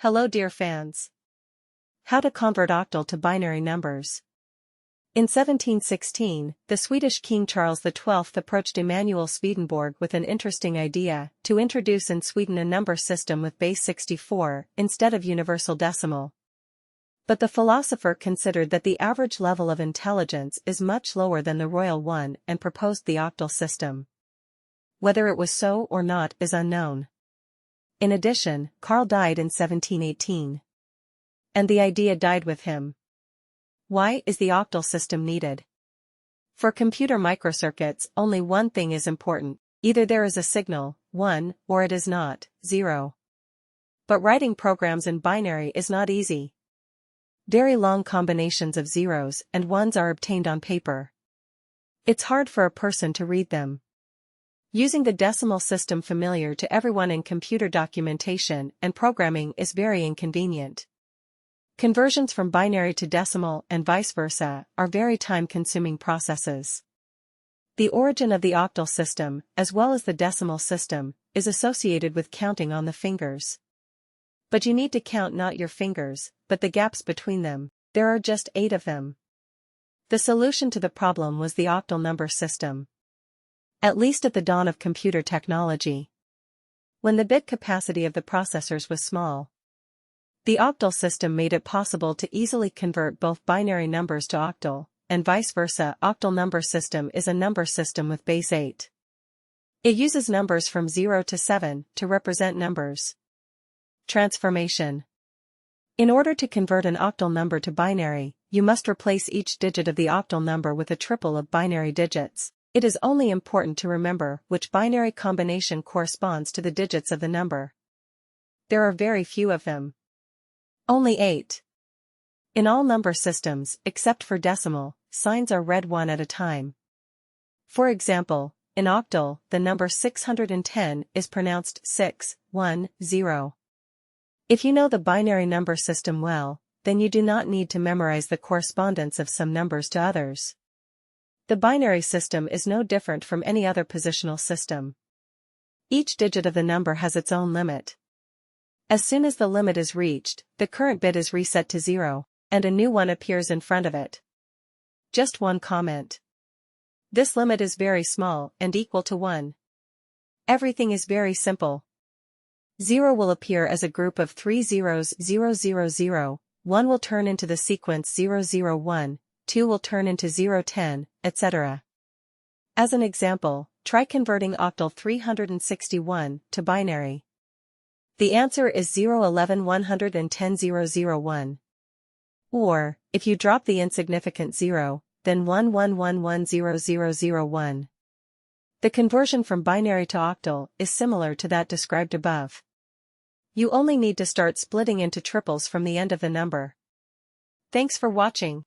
Hello dear fans. How to convert octal to binary numbers. In 1716, the Swedish King Charles XII approached Emanuel Swedenborg with an interesting idea to introduce in Sweden a number system with base 64 instead of universal decimal. But the philosopher considered that the average level of intelligence is much lower than the royal one and proposed the octal system. Whether it was so or not is unknown. In addition, Karl died in 1718. And the idea died with him. Why is the octal system needed? For computer microcircuits, only one thing is important: either there is a signal, 1, or it is not, 0. But writing programs in binary is not easy. Very long combinations of zeros and ones are obtained on paper. It's hard for a person to read them. Using the decimal system familiar to everyone in computer documentation and programming is very inconvenient. Conversions from binary to decimal and vice versa are very time-consuming processes. The origin of the octal system, as well as the decimal system, is associated with counting on the fingers. But you need to count not your fingers, but the gaps between them. There are just 8 of them. The solution to the problem was the octal number system. At least at the dawn of computer technology. When the bit capacity of the processors was small. The octal system made it possible to easily convert both binary numbers to octal, and vice versa. Octal number system is a number system with base 8. It uses numbers from 0 to 7 to represent numbers. Transformation. In order to convert an octal number to binary, you must replace each digit of the octal number with a triple of binary digits. It is only important to remember which binary combination corresponds to the digits of the number. There are very few of them. Only 8. In all number systems, except for decimal, signs are read one at a time. For example, in octal, the number 610 is pronounced 6, 1, 0. If you know the binary number system well, then you do not need to memorize the correspondence of some numbers to others. The binary system is no different from any other positional system. Each digit of the number has its own limit. As soon as the limit is reached, the current bit is reset to 0, and a new one appears in front of it. Just one comment. This limit is very small and equal to 1. Everything is very simple. 0 will appear as a group of 3 zeros 0, 0, 0, 1 will turn into the sequence 0, 0, 1, 2 will turn into 0, 10, etc. As an example, try converting octal 361 to binary. The answer is 0, 11, 110, 0, 0, 1. Or, if you drop the insignificant 0, then 1, 1, 1, 1, 0, 0, 0, 1. The conversion from binary to octal is similar to that described above. You only need to start splitting into triples from the end of the number. Thanks for watching.